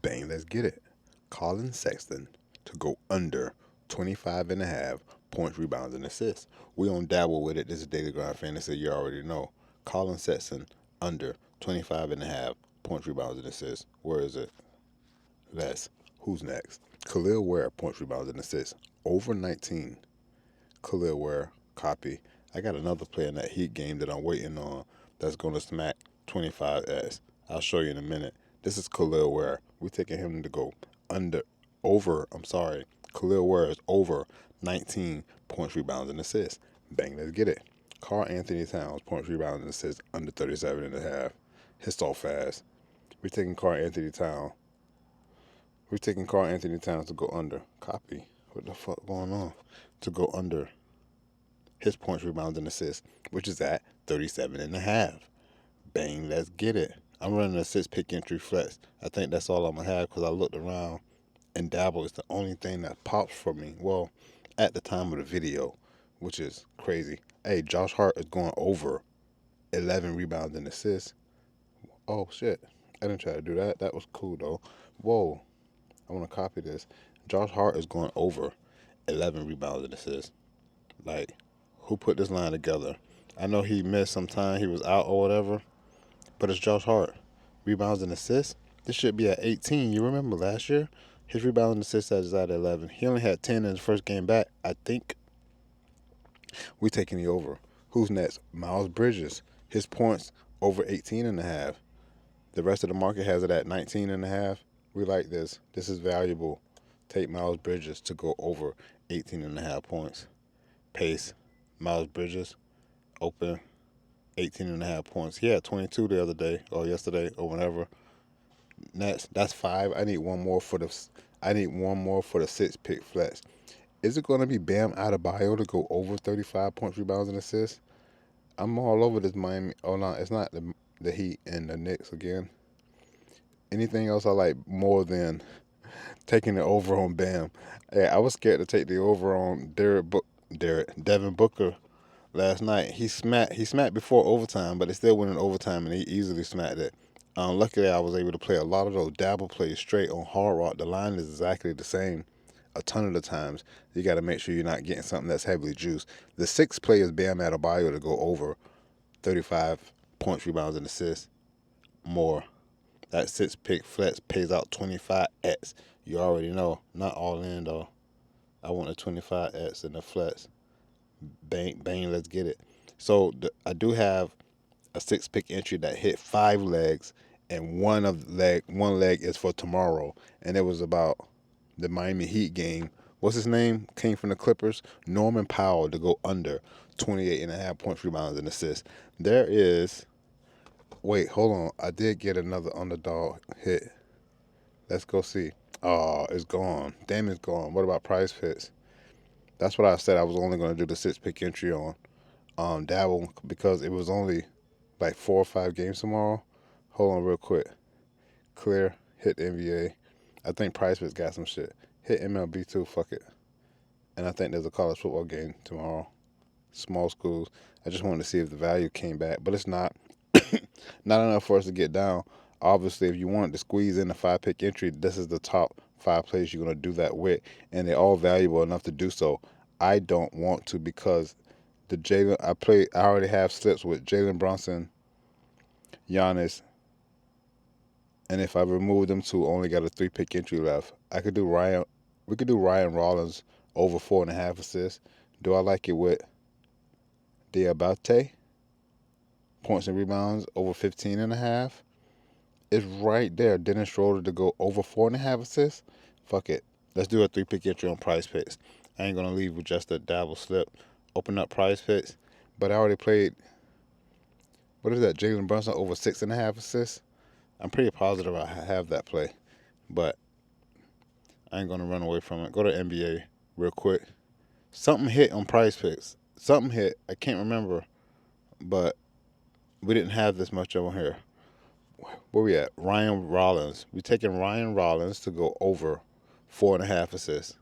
Bang, let's get it. Colin Sexton to go under 25.5 points, rebounds, and assists. We on Dabble with it. This is Daily Grind Fantasy. You already know. Colin Sexton under 25.5 points, rebounds, and assists. Where is it? That's who's next. Khalil Ware, points, rebounds, and assists. Over 19. Khalil Ware, copy. I got another player in that Heat game that I'm waiting on that's going to smack 25s. I'll show you in a minute. This is Khalil Ware. We're taking him to go Khalil Ware is over 19 points, rebounds, and assists. Bang, let's get it. Karl Anthony Towns, points, rebounds, and assists under 37.5. Hits off fast. We're taking Karl Anthony Towns. We're taking Karl Anthony Towns to go under. Copy. What the fuck going on? To go under his points, rebounds, and assists, which is at 37.5. Bang, let's get it. I'm running a 6-pick entry flex. I think that's all I'm going to have because I looked around and Dabble is the only thing that pops for me. Well, at the time of the video, which is crazy. Hey, Josh Hart is going over 11 rebounds and assists. Oh, shit. I didn't try to do that. That was cool, though. Whoa. I want to copy this. Josh Hart is going over 11 rebounds and assists. Like, who put this line together? I know he missed some time. He was out or whatever. But it's Josh Hart. Rebounds and assists. This should be at 18. You remember last year? His rebounds and assists is at 11. He only had 10 in his first game back. I think we taking the over. Who's next? Miles Bridges. His points over 18.5. The rest of the market has it at 19.5. We like this. This is valuable. Take Miles Bridges to go over 18.5 points. Pace. Miles Bridges. Open. 18.5 points. He had 22 the other day or yesterday or whenever. Next, that's 5. I need one more for the 6-pick flex. Is it going to be Bam Adebayo to go over 35 points, rebounds, and assists? I'm all over this Miami. Oh no, it's not the Heat and the Knicks again. Anything else I like more than taking the over on Bam? Yeah, I was scared to take the over on Devin Booker last night. He smacked before overtime, but they still went in overtime, and he easily smacked it. Luckily, I was able to play a lot of those Dabble plays straight on Hard Rock. The line is exactly the same a ton of the times. You got to make sure you're not getting something that's heavily juiced. The 6 play is Bam Adebayo to go over 35 points, rebounds, and assists more. That 6-pick flex pays out 25x. You already know. Not all in, though. I want a 25x in the flex. Bang, bang, let's get it. So I do have a 6-pick entry that hit 5 legs, and one leg is for tomorrow. And it was about the Miami Heat game. What's his name? Came from the Clippers. Norman Powell to go under 28.5 points, rebounds, and assists. There is. Wait, hold on. I did get another Underdog hit. Let's go see. Oh, it's gone. Damn, it's gone. What about Prize Picks? That's what I said. I was only going to do the 6-pick entry on Dabble because it was only like 4 or 5 games tomorrow. Hold on real quick. Clear. Hit the NBA. I think Price Picks got some shit. Hit MLB too. Fuck it. And I think there's a college football game tomorrow. Small schools. I just wanted to see if the value came back, but it's not. Not enough for us to get down. Obviously, if you wanted to squeeze in a 5-pick entry, this is the top 5 players you're going to do that with, and they're all valuable enough to do so. I don't want to because I already have slips with Jalen Brunson, Giannis, and if I remove them two, only got a 3-pick entry left. We could do Ryan Rollins over 4.5 assists. Do I like it with Diabate? Points and rebounds over 15.5. It's right there. Dennis Schroeder to go over 4.5 assists. Fuck it. Let's do a 3-pick entry on Prize Picks. I ain't gonna leave with just a Dabble slip. Open up Prize Picks. But I already played. What is that? Jalen Brunson over 6.5 assists. I'm pretty positive I have that play, but I ain't gonna run away from it. Go to NBA real quick. Something hit on Prize Picks. Something hit. I can't remember, but we didn't have this much over here. Where we at? Ryan Rollins. We taking Ryan Rollins to go over 4.5 assists.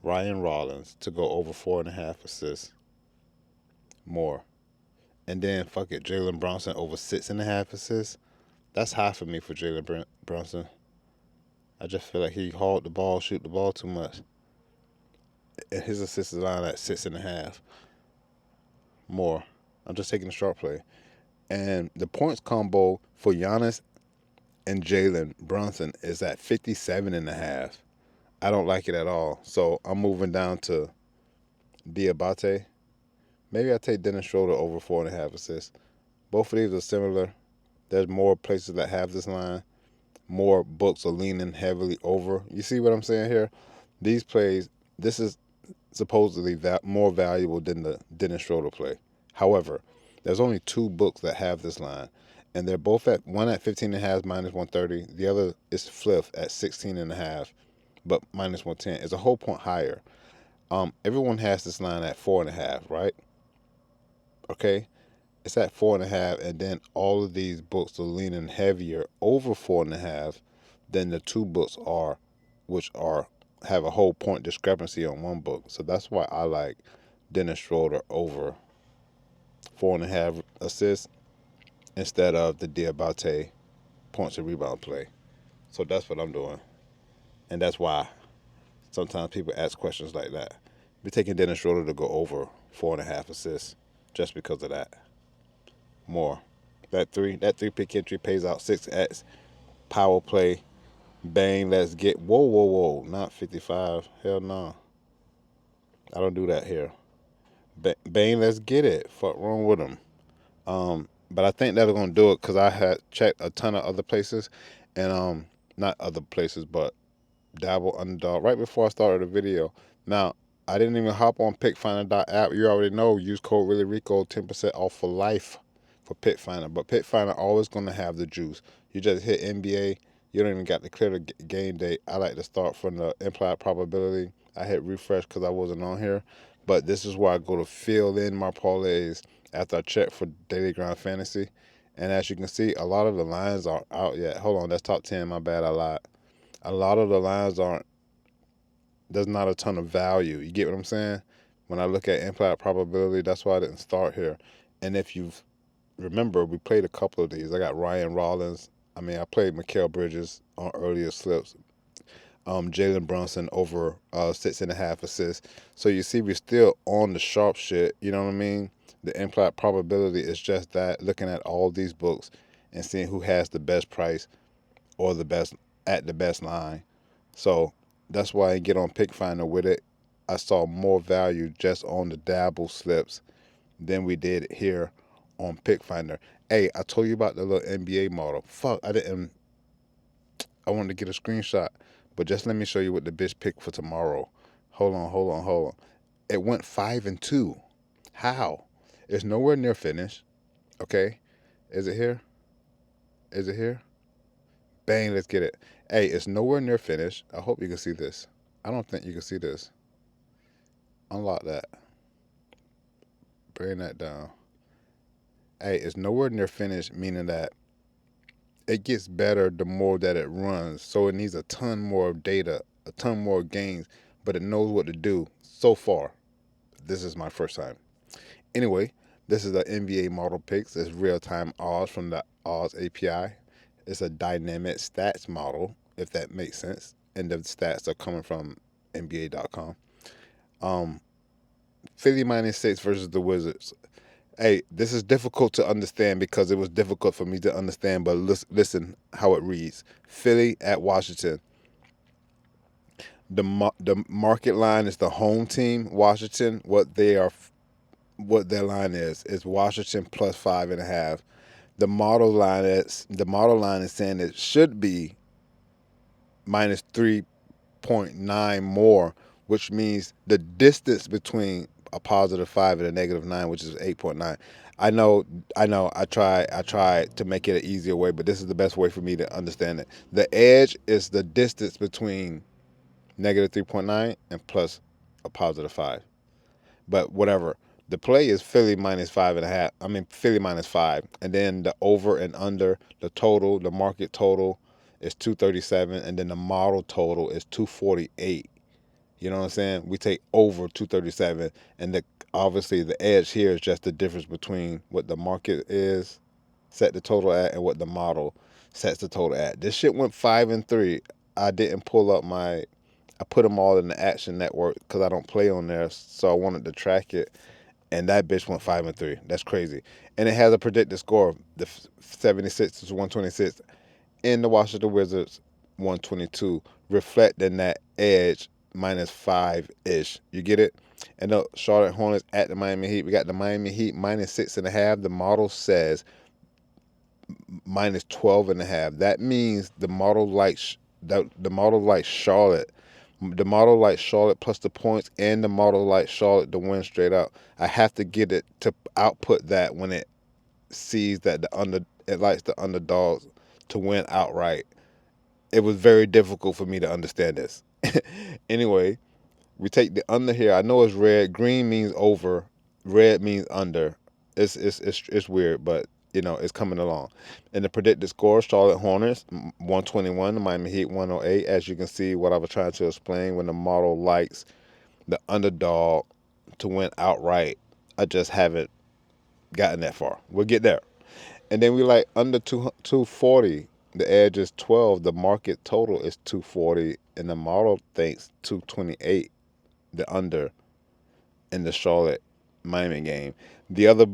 Ryan Rollins to go over 4.5 assists. More. And then fuck it, Jalen Brunson over 6.5 assists. That's high for me for Jalen Brunson. I just feel like he hauled the ball, shoot the ball too much. And his assist is line at 6.5 more. I'm just taking the short play. And the points combo for Giannis and Jalen Brunson is at 57.5. I don't like it at all. So I'm moving down to Diabate. Maybe I take Dennis Schroeder over 4.5 assists. Both of these are similar. There's more places that have this line. More books are leaning heavily over. You see what I'm saying here? These plays, this is supposedly more valuable than the Dennis Schroeder play. However, there's only 2 books that have this line, and they're both at one at 15.5 minus 130. The other is flipped at 16.5, but minus 110. It's a whole point higher. Everyone has this line at 4.5, right? Okay, it's at 4.5, and then all of these books are leaning heavier over 4.5 than the 2 books are, which are have a whole point discrepancy on one book. So that's why I like Dennis Schroeder over 4.5 assists instead of the Diabate points and rebound play. So that's what I'm doing, and that's why sometimes people ask questions like that. We're taking Dennis Schroeder to go over 4.5 assists just because of that. More. That three pick entry pays out 6x. Power play. Bang, let's get. Whoa. Not 55. Hell no. I don't do that here. Bang, let's get it. Fuck wrong with them. But I think they're gonna do it because I had checked a ton of other places, and not other places, but Dabble, Underdog, right before I started the video. Now, I didn't even hop on PickFinder.app. You already know. Use code ReallyRico, 10% off for life for PickFinder. But PickFinder always going to have the juice. You just hit NBA. You don't even got to clear the game date. I like to start from the implied probability. I hit refresh because I wasn't on here. But this is where I go to fill in my parlays after I check for Daily Grind Fantasy. And as you can see, a lot of the lines aren't out yet. Hold on, that's top 10. My bad, I lied. A lot of the lines there's not a ton of value. You get what I'm saying? When I look at implied probability, that's why I didn't start here. And if you remember, we played a couple of these. I got Ryan Rollins. I played Mikal Bridges on earlier slips. Jalen Brunson over 6.5 assists. So you see, we're still on the sharp shit. You know what I mean? The implied probability is just that, looking at all these books and seeing who has the best price or the best line. So that's why I get on PickFinder with it. I saw more value just on the Dabble slips than we did here on PickFinder. Hey, I told you about the little NBA model. Fuck, I didn't. I wanted to get a screenshot, but just let me show you what the bitch picked for tomorrow. Hold on. It went 5-2. How? It's nowhere near finished. Okay, is it here? Bang, let's get it. Hey, it's nowhere near finished. I hope you can see this. I don't think you can see this. Unlock that. Bring that down. Hey, it's nowhere near finished, meaning that it gets better the more that it runs. So it needs a ton more data, a ton more gains, but it knows what to do. So far, this is my first time. Anyway, this is the NBA model picks. It's real-time odds from the odds API. It's a dynamic stats model, if that makes sense. And the stats are coming from NBA.com. Philly -6 versus the Wizards. Hey, this is difficult to understand because it was difficult for me to understand, but listen how it reads. Philly at Washington. The market line is the home team, Washington. What their line is Washington plus 5.5. The model line is saying it should be minus 3.9 more, which means the distance between a positive 5 and a negative 9, which is 8.9. I know. I tried to make it an easier way, but this is the best way for me to understand it. The edge is the distance between negative 3.9 and plus a positive 5. But whatever. The play is Philly -5.5. Philly -5. And then the over and under, the market total is 237. And then the model total is 248. You know what I'm saying? We take over 237. And obviously the edge here is just the difference between what the market is set the total at and what the model sets the total at. This shit went 5-3. I didn't pull up my. I put them all in the Action Network because I don't play on there, so I wanted to track it. And that bitch went 5-3. That's crazy. And it has a predicted score, the 76 to 126, in the Washington Wizards 122, reflecting that edge -5 ish. You get it? And the Charlotte Hornets at the Miami Heat. We got the Miami Heat -6.5. The model says -12.5. That means the model likes the model likes Charlotte. The model likes Charlotte plus the points, and the model likes Charlotte to win straight out. I have to get it to output that when it sees that it likes the underdogs to win outright. It was very difficult for me to understand this. Anyway, we take the under here. I know it's red. Green means over. Red means under. It's weird, but it's coming along. And the predicted score: Charlotte Hornets 121, the Miami Heat 108. As you can see, what I was trying to explain, when the model likes the underdog to win outright, I just haven't gotten that far. We'll get there. And then we like under 240. The edge is 12. The market total is 240, and the model thinks 228. The under in the Charlotte Miami game. The other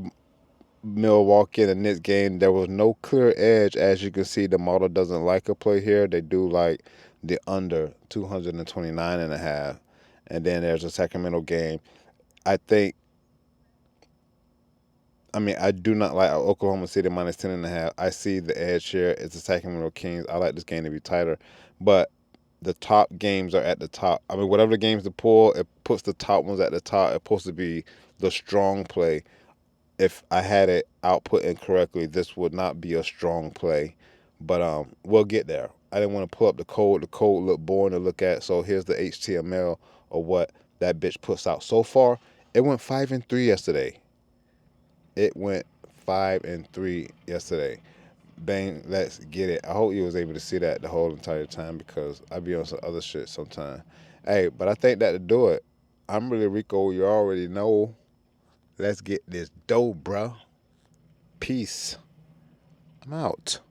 Milwaukee and the Knicks game, there was no clear edge. As you can see, the model doesn't like a play here. They do like the under 229.5. And then there's a Sacramento game. I think, I do not like Oklahoma City -10.5. I see the edge here. It's the Sacramento Kings. I like this game to be tighter. But the top games are at the top. Whatever the games to pull, it puts the top ones at the top. It's supposed to be the strong play. If I had it output incorrectly, this would not be a strong play. But we'll get there. I didn't want to pull up the code. The code looked boring to look at. So here's the HTML of what that bitch puts out so far. It went 5-3 yesterday. It went 5-3 yesterday. Bang, let's get it. I hope you was able to see that the whole entire time, because I be on some other shit sometimes. Hey, but I think that to do it. I'm really Rico. You already know. Let's get this dough, bro. Peace. I'm out.